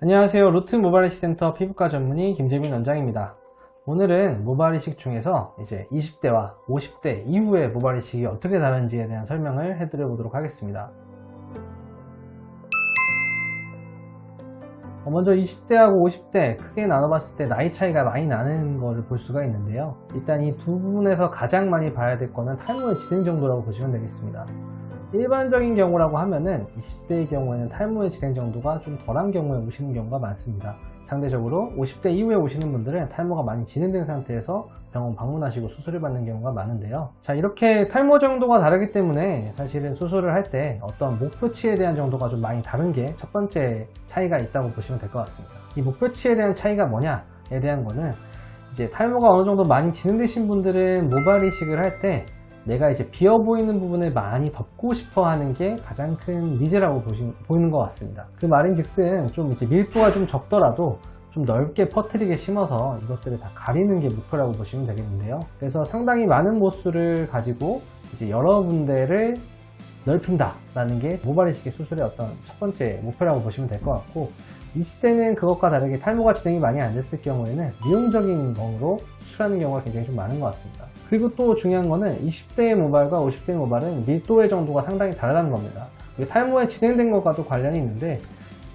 안녕하세요. 루트 모발이식센터 피부과 전문의 김재민 원장입니다. 오늘은 모발이식 중에서 이제 20대와 50대 이후의 모발이식이 어떻게 다른지에 대한 설명을 해드려 보도록 하겠습니다. 먼저 20대하고 50대 크게 나눠봤을 때 나이 차이가 많이 나는 것을 볼 수가 있는데요. 일단 이 두 부분에서 가장 많이 봐야 될 거는 탈모의 진행 정도라고 보시면 되겠습니다. 일반적인 경우라고 하면은 20대의 경우에는 탈모의 진행 정도가 좀 덜한 경우에 오시는 경우가 많습니다. 상대적으로 50대 이후에 오시는 분들은 탈모가 많이 진행된 상태에서 병원 방문하시고 수술을 받는 경우가 많은데요. 자, 이렇게 탈모 정도가 다르기 때문에 사실은 수술을 할 때 어떤 목표치에 대한 정도가 좀 많이 다른 게 첫 번째 차이가 있다고 보시면 될 것 같습니다. 이 목표치에 대한 차이가 뭐냐에 대한 거는 이제 탈모가 어느 정도 많이 진행되신 분들은 모발 이식을 할 때 내가 이제 비어 보이는 부분을 많이 덮고 싶어 하는 게 가장 큰 니즈라고 보이는 것 같습니다. 그 말인즉슨 좀 이제 밀도가 좀 적더라도 좀 넓게 퍼뜨리게 심어서 이것들을 다 가리는 게 목표라고 보시면 되겠는데요. 그래서 상당히 많은 모수를 가지고 이제 여러 군데를 넓힌다 라는 게 모발 이식의 수술의 어떤 첫 번째 목표라고 보시면 될 것 같고, 20대는 그것과 다르게 탈모가 진행이 많이 안 됐을 경우에는 미용적인 경우로 수술하는 경우가 굉장히 좀 많은 것 같습니다. 그리고 또 중요한 거는 20대의 모발과 50대의 모발은 밀도의 정도가 상당히 다르다는 겁니다. 탈모에 진행된 것과도 관련이 있는데,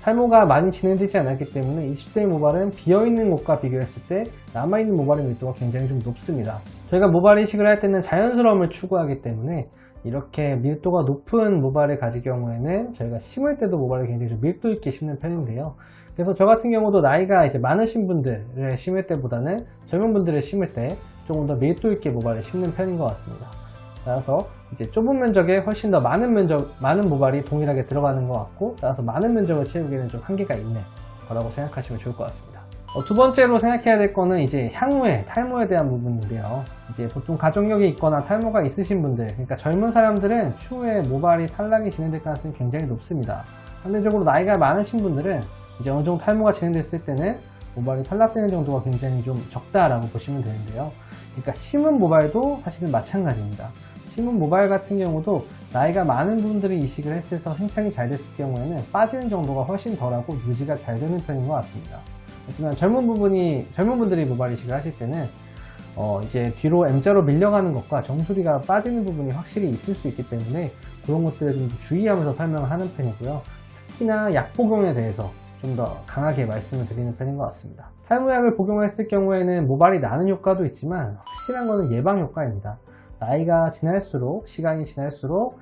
탈모가 많이 진행되지 않았기 때문에 20대의 모발은 비어있는 곳과 비교했을 때 남아있는 모발의 밀도가 굉장히 좀 높습니다. 저희가 모발 이식을 할 때는 자연스러움을 추구하기 때문에 이렇게 밀도가 높은 모발을 가질 경우에는 저희가 심을 때도 모발을 굉장히 좀 밀도 있게 심는 편인데요. 그래서 저 같은 경우도 나이가 이제 많으신 분들을 심을 때보다는 젊은 분들을 심을 때 조금 더 밀도 있게 모발을 심는 편인 것 같습니다. 따라서 이제 좁은 면적에 훨씬 더 많은 모발이 동일하게 들어가는 것 같고, 따라서 많은 면적을 채우기에는 좀 한계가 있는 거라고 생각하시면 좋을 것 같습니다. 두 번째로 생각해야 될 거는 이제 향후에 탈모에 대한 부분인데요. 이제 보통 가족력이 있거나 탈모가 있으신 분들, 그러니까 젊은 사람들은 추후에 모발이 탈락이 진행될 가능성이 굉장히 높습니다. 상대적으로 나이가 많으신 분들은 이제 어느 정도 탈모가 진행됐을 때는 모발이 탈락되는 정도가 굉장히 좀 적다라고 보시면 되는데요. 그러니까 심은 모발도 사실은 마찬가지입니다. 심은 모발 같은 경우도 나이가 많은 분들이 이식을 했어서 생착이 잘 됐을 경우에는 빠지는 정도가 훨씬 덜하고 유지가 잘 되는 편인 것 같습니다. 하지만 젊은 분들이 모발 이식을 하실 때는 이제 뒤로 M자로 밀려가는 것과 정수리가 빠지는 부분이 확실히 있을 수 있기 때문에 그런 것들을 좀 주의하면서 설명을 하는 편이고요. 특히나 약 복용에 대해서 좀 더 강하게 말씀을 드리는 편인 것 같습니다. 탈모약을 복용했을 경우에는 모발이 나는 효과도 있지만 확실한 것은 예방 효과입니다. 나이가 지날수록, 시간이 지날수록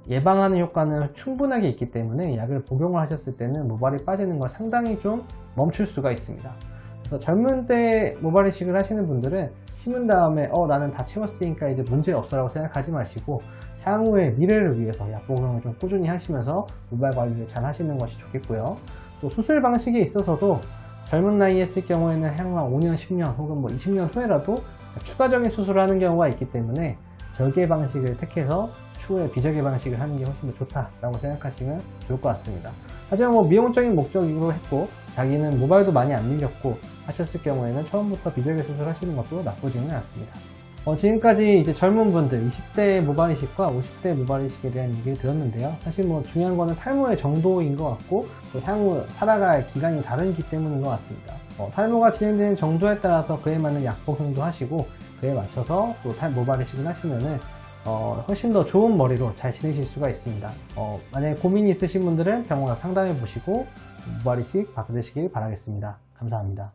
예방하는 효과는 충분하게 있기 때문에 약을 복용을 하셨을 때는 모발이 빠지는 걸 상당히 좀 멈출 수가 있습니다. 그래서 젊은 때 모발 이식을 하시는 분들은 심은 다음에 나는 다 채웠으니까 이제 문제 없어라고 생각하지 마시고 향후의 미래를 위해서 약 복용을 좀 꾸준히 하시면서 모발 관리를 잘 하시는 것이 좋겠고요. 또 수술 방식에 있어서도 젊은 나이에 했을 경우에는 향후 한 5년, 10년 혹은 20년 후에라도 추가적인 수술을 하는 경우가 있기 때문에 절개 방식을 택해서 추후에 비절개 방식을 하는 게 훨씬 더 좋다라고 생각하시면 좋을 것 같습니다. 하지만 미용적인 목적으로 했고 자기는 모발도 많이 안 밀렸고 하셨을 경우에는 처음부터 비절개 수술하시는 것도 나쁘지는 않습니다. 지금까지 이제 젊은 분들 20대 모발 이식과 50대 모발 이식에 대한 얘기를 들었는데요. 사실 중요한 거는 탈모의 정도인 것 같고 또 향후 살아갈 기간이 다르기 때문인 것 같습니다. 탈모가 진행되는 정도에 따라서 그에 맞는 약 복용도 하시고 그에 맞춰서 또 모발 이식을 하시면은 훨씬 더 좋은 머리로 잘 지내실 수가 있습니다. 만약에 고민이 있으신 분들은 병원 가서 상담해 보시고 모발 이식 받으시길 바라겠습니다. 감사합니다.